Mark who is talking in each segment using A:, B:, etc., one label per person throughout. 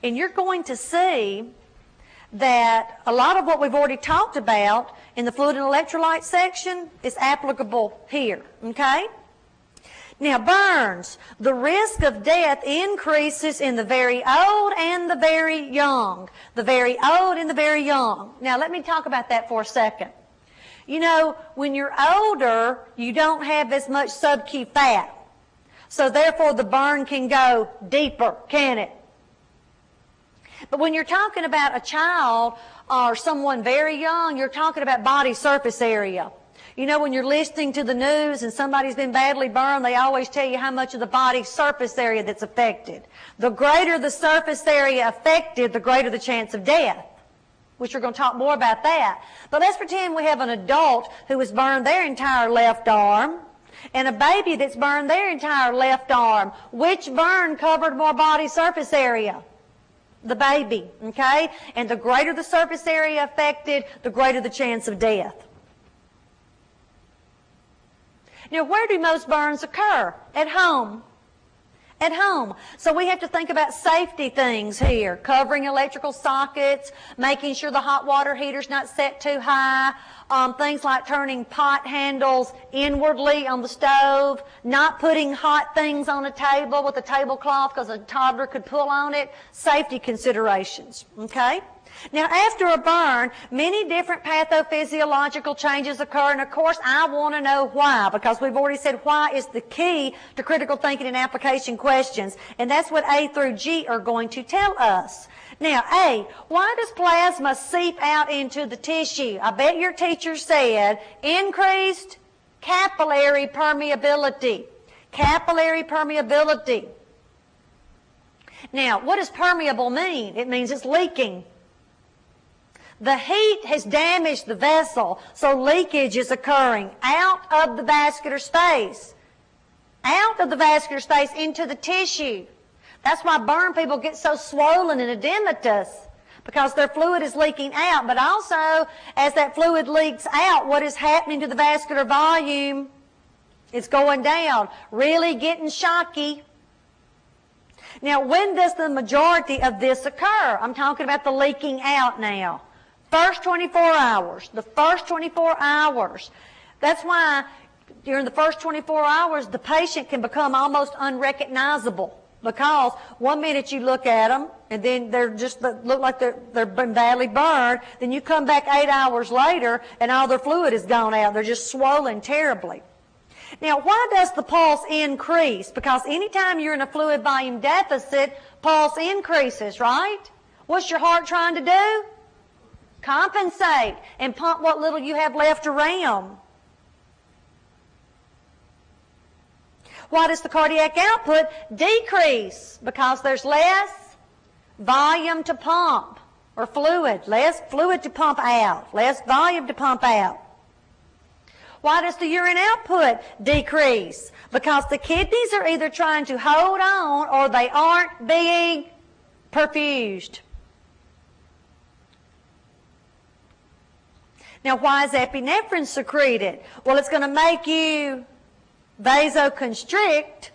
A: And you're going to see that a lot of what we've already talked about in the fluid and electrolyte section is applicable here, okay? Now, burns. The risk of death increases in the very old and the very young. The very old and the very young. Now, let me talk about that for a second. You know, when you're older, you don't have as much sub-Q fat. So, therefore, the burn can go deeper, can it? But when you're talking about a child or someone very young, you're talking about body surface area. You know, when you're listening to the news and somebody's been badly burned, they always tell you how much of the body surface area that's affected. The greater the surface area affected, the greater the chance of death, which we're going to talk more about that. But let's pretend we have an adult who was burned their entire left arm and a baby that's burned their entire left arm. Which burn covered more body surface area? The baby, okay? And the greater the surface area affected, the greater the chance of death. Now, where do most burns occur? At home. At home. So we have to think about safety things here. Covering electrical sockets, making sure the hot water heater's not set too high, things like turning pot handles inwardly on the stove, not putting hot things on a table with a tablecloth because a toddler could pull on it. Safety considerations, okay? Now, after a burn, many different pathophysiological changes occur, and of course, I want to know why, because we've already said why is the key to critical thinking and application questions, and that's what A through G are going to tell us. Now, A, why does plasma seep out into the tissue? I bet your teacher said increased capillary permeability. Capillary permeability. Now, what does permeable mean? It means it's leaking. The heat has damaged the vessel, so leakage is occurring out of the vascular space. Out of the vascular space into the tissue. That's why burn people get so swollen and edematous, because their fluid is leaking out. But also, as that fluid leaks out, what is happening to the vascular volume? It's going down, really getting shocky. Now, when does the majority of this occur? I'm talking about the leaking out now. First 24 hours. The first 24 hours. That's why during the first 24 hours, the patient can become almost unrecognizable. Because one minute you look at them, and then they're just look like they're been badly burned. Then you come back 8 hours later, and all their fluid is gone out. They're just swollen terribly. Now, why does the pulse increase? Because anytime you're in a fluid volume deficit, pulse increases, right? What's your heart trying to do? Compensate and pump what little you have left around. Why does the cardiac output decrease? Because there's less volume to pump, or fluid. Less fluid to pump out. Less volume to pump out. Why does the urine output decrease? Because the kidneys are either trying to hold on or they aren't being perfused. Now, why is epinephrine secreted? Well, it's going to make you vasoconstrict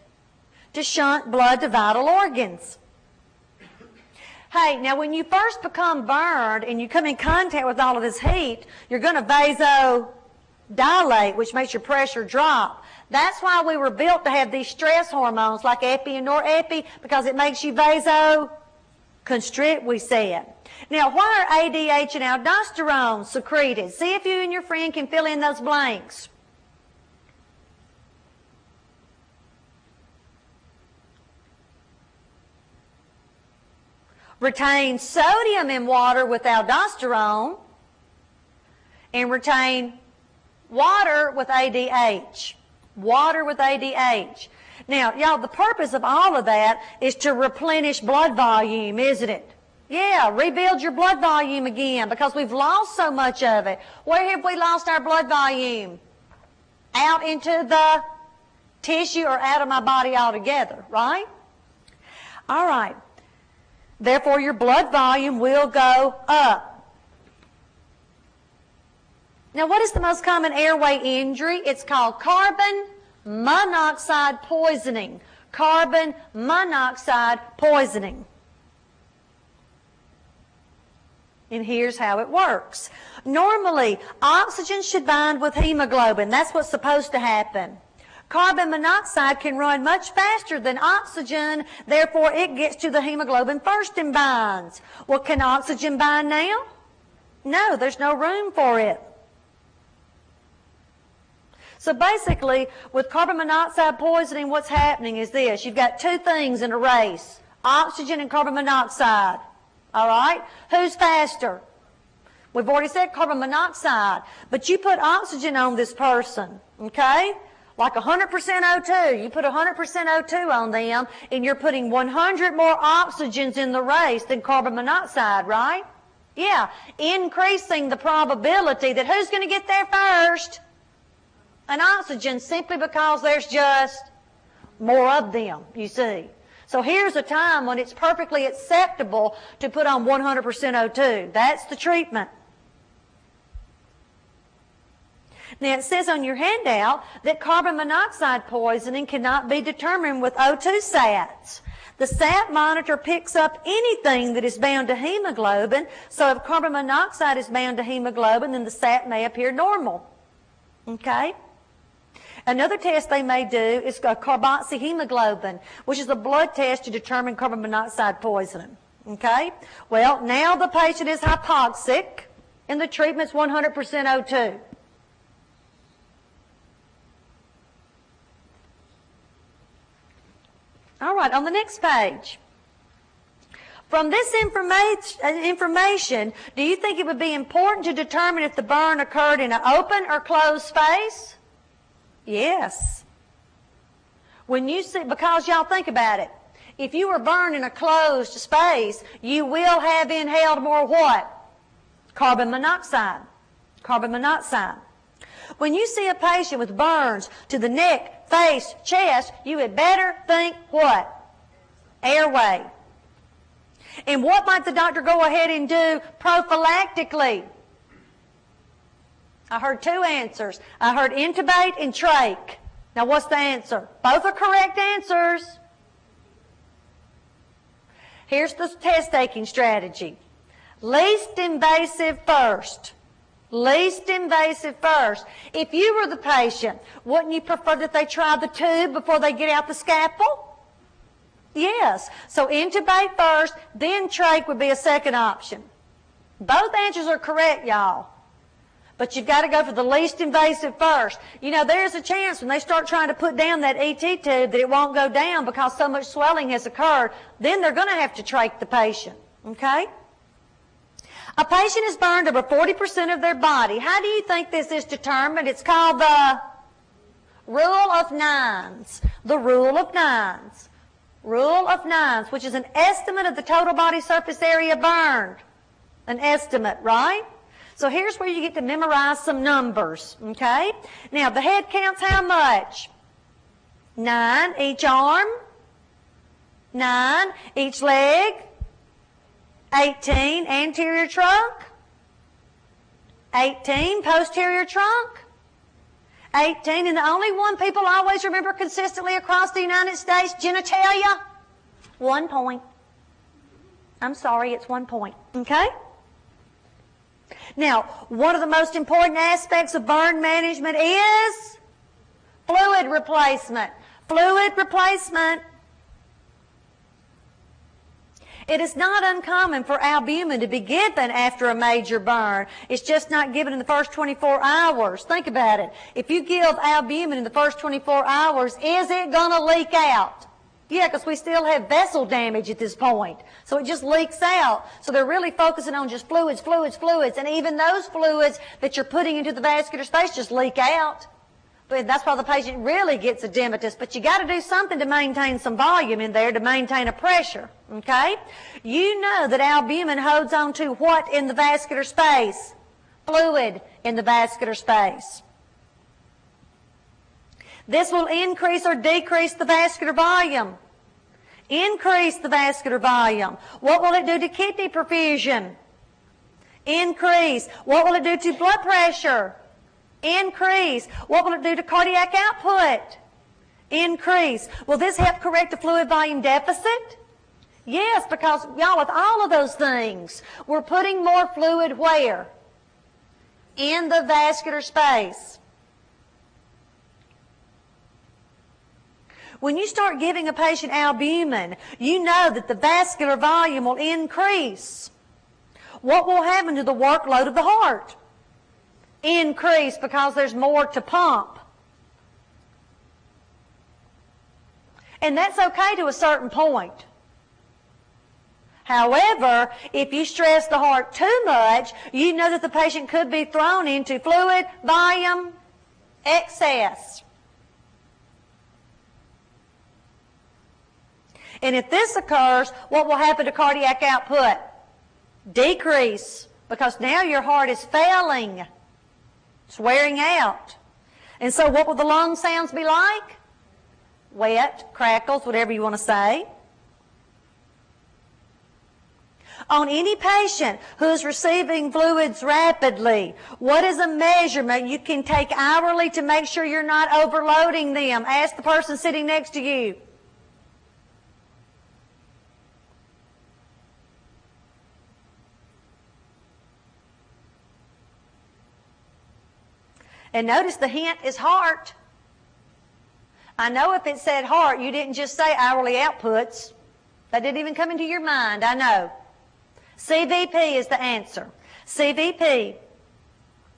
A: to shunt blood to vital organs. Hey, now when you first become burned and you come in contact with all of this heat, you're going to vasodilate, which makes your pressure drop. That's why we were built to have these stress hormones like epi and norepi, because it makes you vasoconstrict, we said. Now, why are ADH and aldosterone secreted? See if you and your friend can fill in those blanks. Retain sodium in water with aldosterone and retain water with ADH. Water with ADH. Now, y'all, the purpose of all of that is to replenish blood volume, isn't it? Yeah, rebuild your blood volume again, because we've lost so much of it. Where have we lost our blood volume? Out into the tissue or out of my body altogether, right? All right. Therefore, your blood volume will go up. Now, what is the most common airway injury? It's called carbon monoxide poisoning. Carbon monoxide poisoning. And here's how it works. Normally, oxygen should bind with hemoglobin. That's what's supposed to happen. Carbon monoxide can run much faster than oxygen, therefore it gets to the hemoglobin first and binds. Well, can oxygen bind now? No, there's no room for it. So basically, with carbon monoxide poisoning, what's happening is this. You've got two things in a race, oxygen and carbon monoxide. All right? Who's faster? We've already said carbon monoxide, but you put oxygen on this person, okay? Like 100% O2. You put 100% O2 on them, and you're putting 100 more oxygens in the race than carbon monoxide, right? Yeah, increasing the probability that who's going to get there first? An oxygen, simply because there's just more of them, you see. So here's a time when it's perfectly acceptable to put on 100% O2. That's the treatment. Now it says on your handout that carbon monoxide poisoning cannot be determined with O2 sats. The sat monitor picks up anything that is bound to hemoglobin, so if carbon monoxide is bound to hemoglobin, then the sat may appear normal. Okay? Another test they may do is a carboxyhemoglobin, which is a blood test to determine carbon monoxide poisoning. Okay? Well, now the patient is hypoxic, and the treatment's 100% O2. All right, on the next page. From this information, do you think it would be important to determine if the burn occurred in an open or closed space? Yes. When you see, because y'all think about it, if you were burned in a closed space, you will have inhaled more what? Carbon monoxide. Carbon monoxide. When you see a patient with burns to the neck, face, chest, you had better think what? Airway. And what might the doctor go ahead and do prophylactically? I heard two answers. I heard intubate and trach. Now what's the answer? Both are correct answers. Here's the test taking strategy. Least invasive first. Least invasive first. If you were the patient, wouldn't you prefer that they try the tube before they get out the scalpel? Yes. So intubate first, then trach would be a second option. Both answers are correct, y'all. But you've got to go for the least invasive first. You know, there's a chance when they start trying to put down that ET tube that it won't go down because so much swelling has occurred. Then they're going to have to trach the patient. Okay? A patient is burned over 40% of their body. How do you think this is determined? It's called the rule of nines. The rule of nines. Rule of nines, which is an estimate of the total body surface area burned. An estimate, right? So here's where you get to memorize some numbers, okay? Now, the head counts how much? 9 each arm, 9 each leg, 18 anterior trunk, 18 posterior trunk, 18, and the only one people always remember consistently across the United States, genitalia, 1 point. I'm sorry, it's 1 point, okay? Now, one of the most important aspects of burn management is fluid replacement. Fluid replacement. It is not uncommon for albumin to be given after a major burn. It's just not given in the first 24 hours. Think about it. If you give albumin in the first 24 hours, is it going to leak out? Yeah, because we still have vessel damage at this point. So it just leaks out. So they're really focusing on just fluids, fluids, fluids. And even those fluids that you're putting into the vascular space just leak out. But that's why the patient really gets edematous. But you got to do something to maintain some volume in there, to maintain a pressure. Okay? You know that albumin holds on to what in the vascular space? Fluid in the vascular space. This will increase or decrease the vascular volume. Increase the vascular volume. What will it do to kidney perfusion? Increase. What will it do to blood pressure? Increase. What will it do to cardiac output? Increase. Will this help correct the fluid volume deficit? Yes, because, y'all, with all of those things, we're putting more fluid where? In the vascular space. When you start giving a patient albumin, you know that the vascular volume will increase. What will happen to the workload of the heart? Increase, because there's more to pump. And that's okay to a certain point. However, if you stress the heart too much, you know that the patient could be thrown into fluid volume excess. And if this occurs, what will happen to cardiac output? Decrease, because now your heart is failing. It's wearing out. And so what will the lung sounds be like? Wet, crackles, whatever you want to say. On any patient who is receiving fluids rapidly, what is a measurement you can take hourly to make sure you're not overloading them? Ask the person sitting next to you. And notice the hint is heart. I know if it said heart, you didn't just say hourly outputs. That didn't even come into your mind, I know. CVP is the answer. CVP.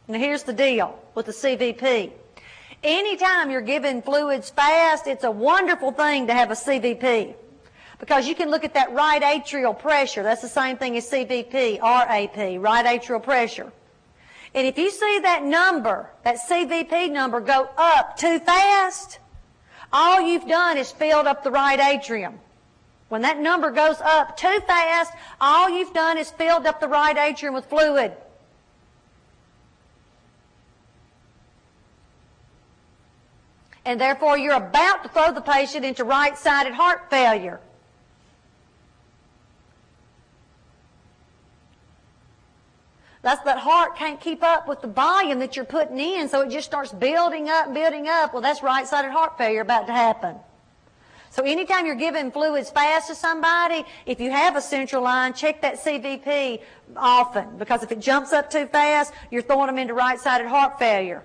A: Now here's the deal with the CVP. Anytime you're giving fluids fast, it's a wonderful thing to have a CVP. Because you can look at that right atrial pressure. That's the same thing as CVP, RAP, right atrial pressure. And if you see that number, that CVP number, go up too fast, all you've done is filled up the right atrium. When that number goes up too fast, all you've done is filled up the right atrium with fluid. And therefore, you're about to throw the patient into right-sided heart failure. That heart can't keep up with the volume that you're putting in, so it just starts building up, building up. Well, that's right-sided heart failure about to happen. So anytime you're giving fluids fast to somebody, if you have a central line, check that CVP often, because if it jumps up too fast, you're throwing them into right-sided heart failure.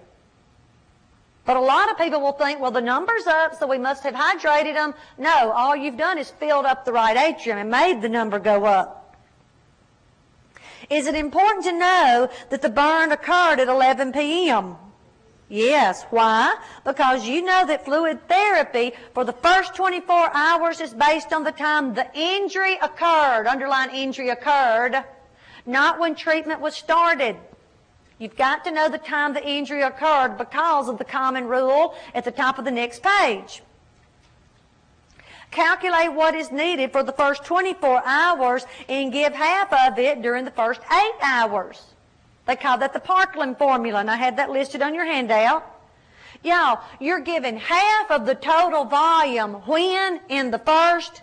A: But a lot of people will think, well, the number's up, so we must have hydrated them. No, all you've done is filled up the right atrium and made the number go up. Is it important to know that the burn occurred at 11 p.m.? Yes. Why? Because you know that fluid therapy for the first 24 hours is based on the time the injury occurred. Underline injury occurred, not when treatment was started. You've got to know the time the injury occurred because of the common rule at the top of the next page. Calculate what is needed for the first 24 hours and give half of it during the first 8 hours. They call that the Parkland formula, and I had that listed on your handout. Y'all, you're giving half of the total volume when? In the first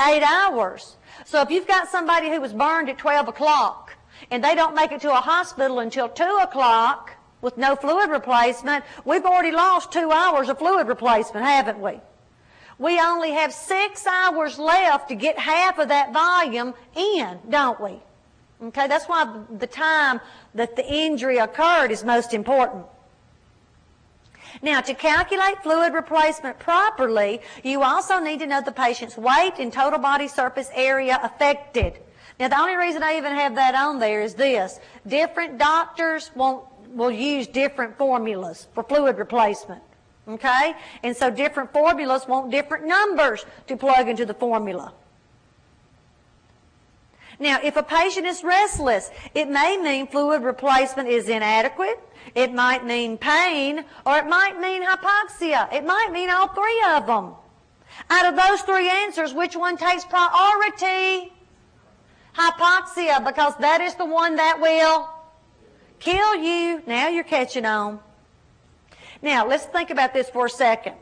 A: 8 hours. So if you've got somebody who was burned at 12 o'clock and they don't make it to a hospital until 2 o'clock with no fluid replacement, we've already lost 2 hours of fluid replacement, haven't we? We only have 6 hours left to get half of that volume in, don't we? Okay, that's why the time that the injury occurred is most important. Now, to calculate fluid replacement properly, you also need to know the patient's weight and total body surface area affected. Now, the only reason I even have that on there is this. Different doctors will use different formulas for fluid replacement. Okay? And so different formulas want different numbers to plug into the formula. Now, if a patient is restless, it may mean fluid replacement is inadequate. It might mean pain, or it might mean hypoxia. It might mean all three of them. Out of those three answers, which one takes priority? Hypoxia, because that is the one that will kill you. Now you're catching on. Now, let's think about this for a second.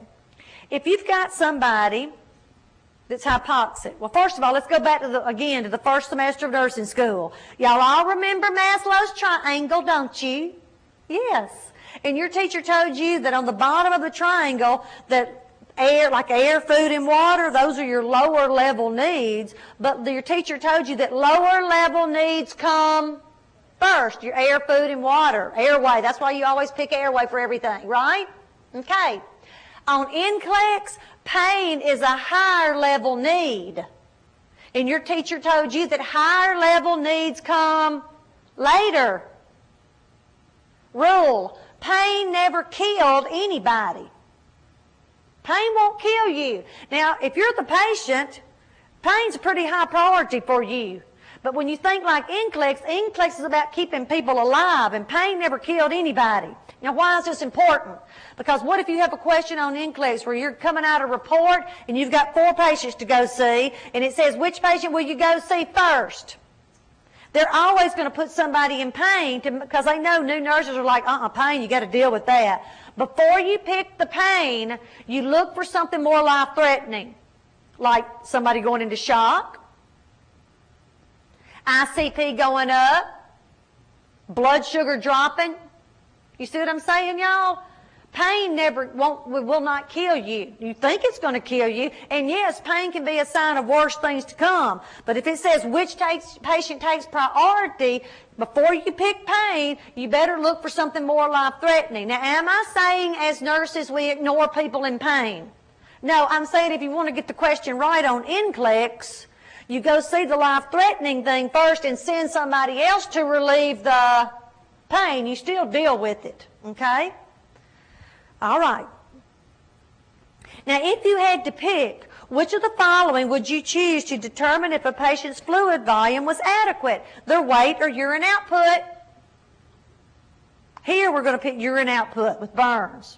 A: If you've got somebody that's hypoxic, well, first of all, let's go back to the first semester of nursing school. Y'all all remember Maslow's triangle, don't you? Yes. And your teacher told you that on the bottom of the triangle that Air, like air, food, and water, those are your lower level needs. But your teacher told you that lower level needs come first. Your air, food, and water. Airway, that's why you always pick airway for everything, right? Okay. On NCLEX, pain is a higher level need. And your teacher told you that higher level needs come later. Rule, pain never killed anybody. Pain won't kill you. Now, if you're the patient, pain's a pretty high priority for you. But when you think like NCLEX is about keeping people alive, and pain never killed anybody. Now, why is this important? Because what if you have a question on NCLEX where you're coming out a report and you've got 4 patients to go see, and it says, which patient will you go see first? They're always going to put somebody in pain because they know new nurses are like, pain, you got to deal with that. Before you pick the pain, you look for something more life-threatening, like somebody going into shock, ICP going up, blood sugar dropping. You see what I'm saying, y'all? Pain will not kill you. You think it's going to kill you, and yes, pain can be a sign of worse things to come. But if it says which patient takes priority, before you pick pain, you better look for something more life-threatening. Now, am I saying as nurses we ignore people in pain? No, I'm saying if you want to get the question right on NCLEX, you go see the life-threatening thing first and send somebody else to relieve the pain. You still deal with it, okay? All right. Now, if you had to pick, which of the following would you choose to determine if a patient's fluid volume was adequate? Their weight or urine output? Here we're going to pick urine output with burns.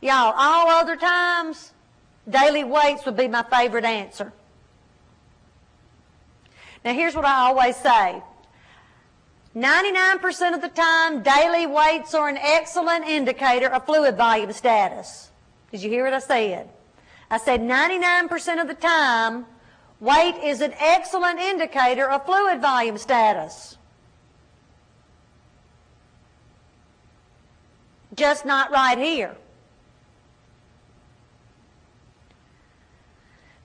A: Y'all, all other times, daily weights would be my favorite answer. Now, here's what I always say. 99% of the time, daily weights are an excellent indicator of fluid volume status. Did you hear what I said? I said 99% of the time, weight is an excellent indicator of fluid volume status. Just not right here.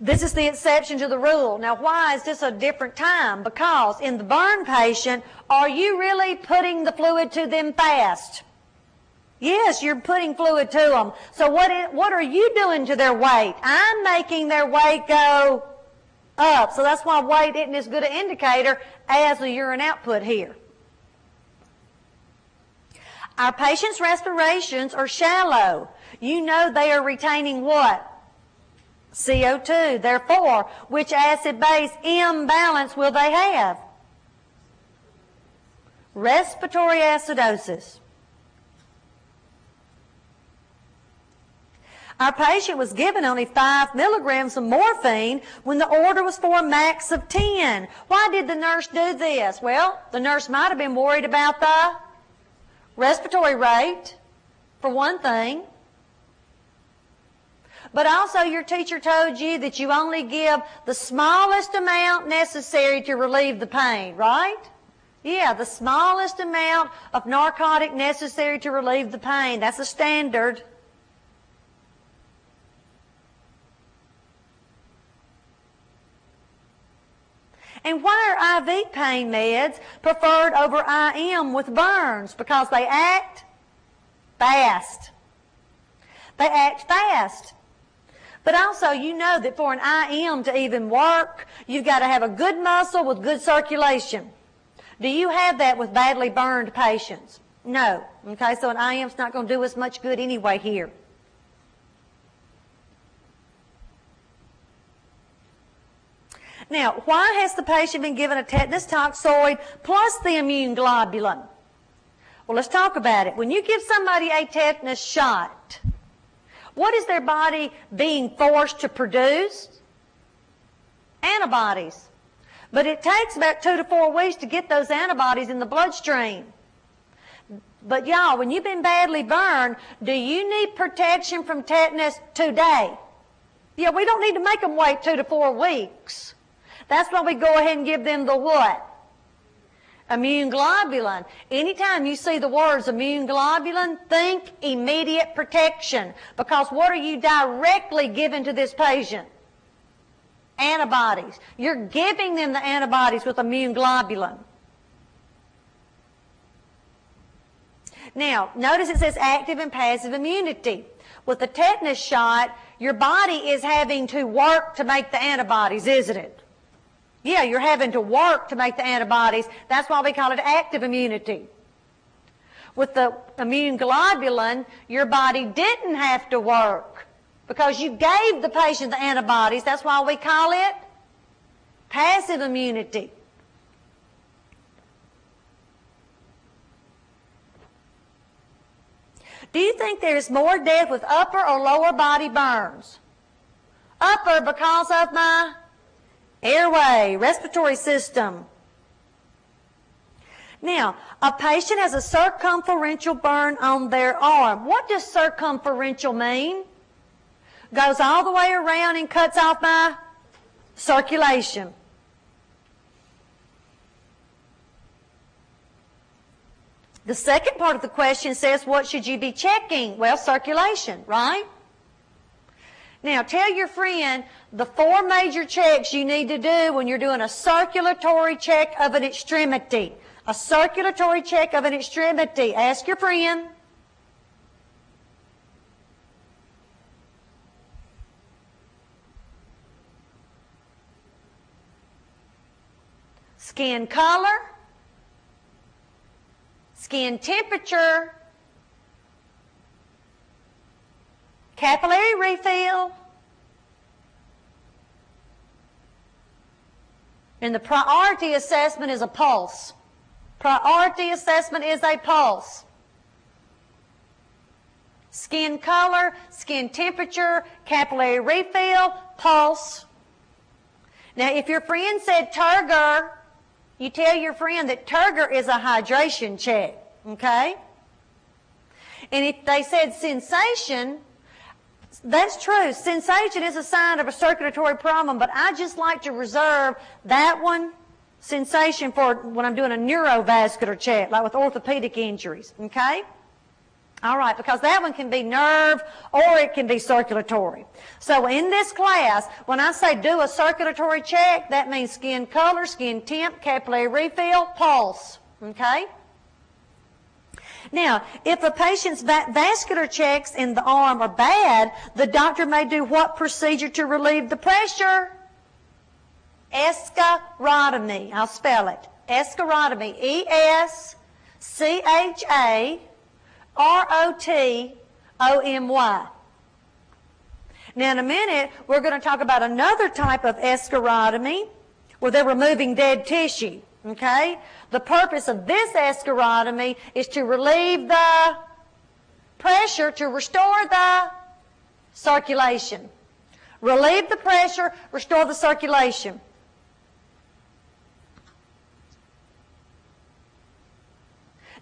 A: This is the exception to the rule. Now, why is this a different time? Because in the burn patient, are you really putting the fluid to them fast? Yes, you're putting fluid to them. So what are you doing to their weight? I'm making their weight go up. So that's why weight isn't as good an indicator as the urine output here. Our patients' respirations are shallow. You know they are retaining what? CO2. Therefore, which acid-base imbalance will they have? Respiratory acidosis. Our patient was given only 5 milligrams of morphine when the order was for a max of 10. Why did the nurse do this? Well, the nurse might have been worried about the respiratory rate, for one thing. But also your teacher told you that you only give the smallest amount necessary to relieve the pain, right? Yeah, the smallest amount of narcotic necessary to relieve the pain. That's a standard. And why are IV pain meds preferred over IM with burns? Because they act fast. They act fast. But also, you know that for an IM to even work, you've got to have a good muscle with good circulation. Do you have that with badly burned patients? No. Okay, so an IM's not going to do us much good anyway here. Now, why has the patient been given a tetanus toxoid plus the immune globulin? Well, let's talk about it. When you give somebody a tetanus shot, what is their body being forced to produce? Antibodies. But it takes about 2 to 4 weeks to get those antibodies in the bloodstream. But y'all, when you've been badly burned, do you need protection from tetanus today? Yeah, we don't need to make them wait 2 to 4 weeks. That's why we go ahead and give them the what? Immune globulin. Anytime you see the words immune globulin, think immediate protection. Because what are you directly giving to this patient? Antibodies. You're giving them the antibodies with immune globulin. Now, notice it says active and passive immunity. With the tetanus shot, your body is having to work to make the antibodies, isn't it? Yeah, you're having to work to make the antibodies. That's why we call it active immunity. With the immune globulin, your body didn't have to work because you gave the patient the antibodies. That's why we call it passive immunity. Do you think there's more death with upper or lower body burns? Upper because of my airway, respiratory system. Now, a patient has a circumferential burn on their arm. What does circumferential mean? Goes all the way around and cuts off my circulation. The second part of the question says, what should you be checking? Well, circulation, right? Now, tell your friend the 4 major checks you need to do when you're doing a circulatory check of an extremity. A circulatory check of an extremity. Ask your friend. Skin color, skin temperature, capillary refill, and the priority assessment is a pulse. Priority assessment is a pulse. Skin color, skin temperature, capillary refill, pulse. Now, if your friend said turgor, you tell your friend that turgor is a hydration check, okay? And if they said sensation, that's true. Sensation is a sign of a circulatory problem, but I just like to reserve that one, sensation, for when I'm doing a neurovascular check, like with orthopedic injuries, okay? All right, because that one can be nerve or it can be circulatory. So in this class, when I say do a circulatory check, that means skin color, skin temp, capillary refill, pulse, okay? Now, if a patient's vascular checks in the arm are bad, the doctor may do what procedure to relieve the pressure? Escharotomy. I'll spell it. Escharotomy. E-S-C-H-A-R-O-T-O-M-Y. Now, in a minute, we're going to talk about another type of escharotomy where they're removing dead tissue. Okay? The purpose of this escharotomy is to relieve the pressure, to restore the circulation. Relieve the pressure, restore the circulation.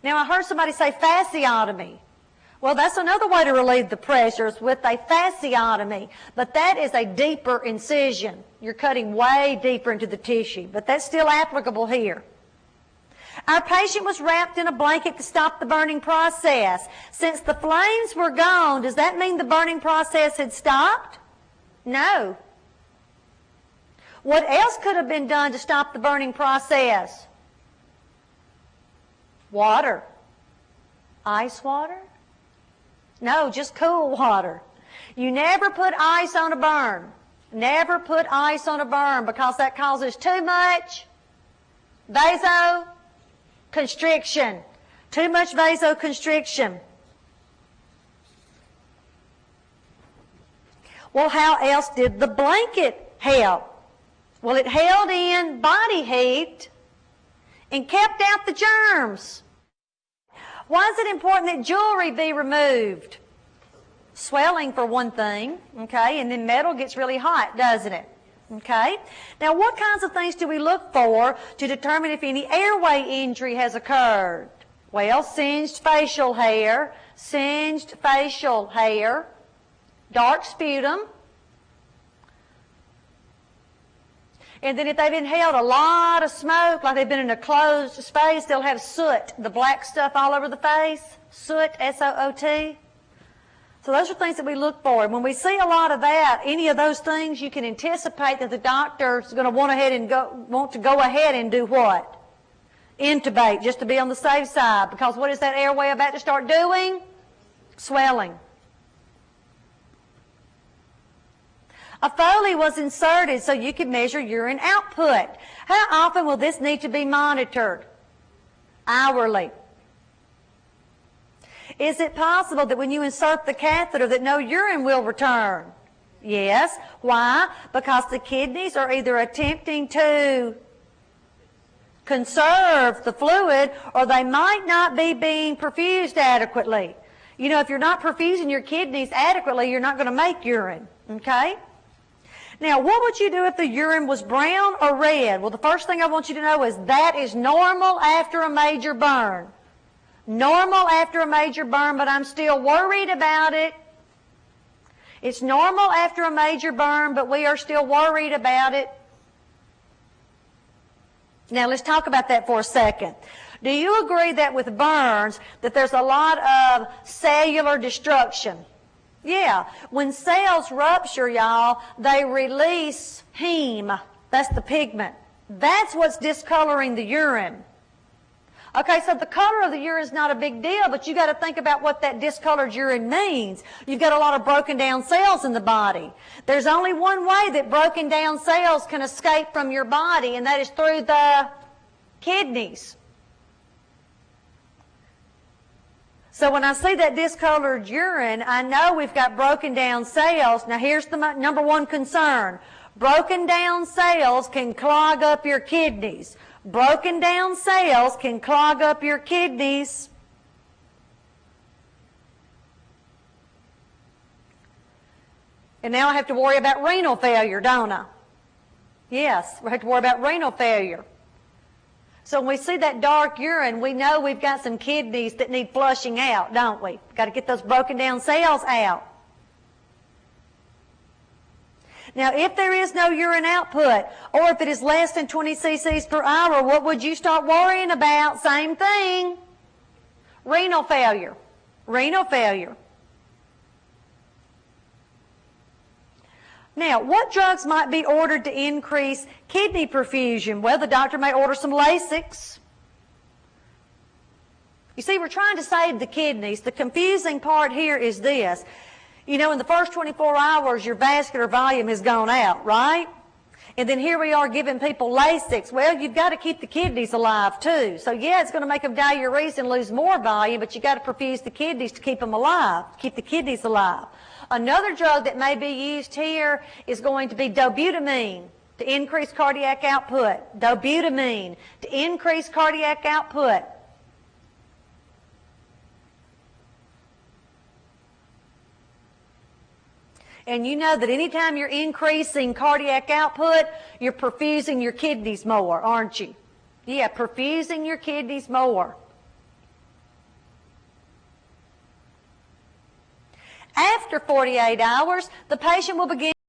A: Now, I heard somebody say fasciotomy. Well, that's another way to relieve the pressures with a fasciotomy, but that is a deeper incision. You're cutting way deeper into the tissue, but that's still applicable here. Our patient was wrapped in a blanket to stop the burning process. Since the flames were gone, does that mean the burning process had stopped? No. What else could have been done to stop the burning process? Water. Ice water? No, just cool water. You never put ice on a burn. Never put ice on a burn because that causes too much vasoconstriction. Too much vasoconstriction. Well, how else did the blanket help? Well, it held in body heat and kept out the germs. Why is it important that jewelry be removed? Swelling, for one thing, okay, and then metal gets really hot, doesn't it? Okay? Now, what kinds of things do we look for to determine if any airway injury has occurred? Well, singed facial hair, dark sputum. And then if they've inhaled a lot of smoke, like they've been in a closed space, they'll have soot, the black stuff all over the face. Soot, S-O-O-T. So those are things that we look for. And when we see a lot of that, any of those things, you can anticipate that the doctor's going to want to go ahead and do what? Intubate, just to be on the safe side. Because what is that airway about to start doing? Swelling. A Foley was inserted so you could measure urine output. How often will this need to be monitored? Hourly. Is it possible that when you insert the catheter that no urine will return? Yes. Why? Because the kidneys are either attempting to conserve the fluid or they might not be being perfused adequately. You know, if you're not perfusing your kidneys adequately, you're not going to make urine. Okay? Now, what would you do if the urine was brown or red? Well, the first thing I want you to know is that is normal after a major burn. Normal after a major burn, but I'm still worried about it. It's normal after a major burn, but we are still worried about it. Now, let's talk about that for a second. Do you agree that with burns that there's a lot of cellular destruction? Yeah. When cells rupture, y'all, they release heme. That's the pigment. That's what's discoloring the urine. Okay, so the color of the urine is not a big deal, but you got to think about what that discolored urine means. You've got a lot of broken down cells in the body. There's only one way that broken down cells can escape from your body, and that is through the kidneys. So when I see that discolored urine, I know we've got broken down cells. Now here's the number one concern. Broken down cells can clog up your kidneys. Broken down cells can clog up your kidneys. And now I have to worry about renal failure, don't I? Yes, we have to worry about renal failure. So when we see that dark urine, we know we've got some kidneys that need flushing out, don't we? Got to get those broken down cells out. Now, if there is no urine output, or if it is less than 20 cc's per hour, what would you start worrying about? Same thing. Renal failure. Renal failure. Now, what drugs might be ordered to increase kidney perfusion? Well, the doctor may order some Lasix. You see, we're trying to save the kidneys. The confusing part here is this. You know, in the first 24 hours, your vascular volume has gone out, right? And then here we are giving people Lasix. Well, you've got to keep the kidneys alive, too. So, yeah, it's going to make them diuresis and lose more volume, but you've got to perfuse the kidneys to keep them alive, keep the kidneys alive. Another drug that may be used here is going to be dobutamine to increase cardiac output. Dobutamine to increase cardiac output. And you know that anytime you're increasing cardiac output, you're perfusing your kidneys more, aren't you? Yeah, perfusing your kidneys more. After 48 hours, the patient will begin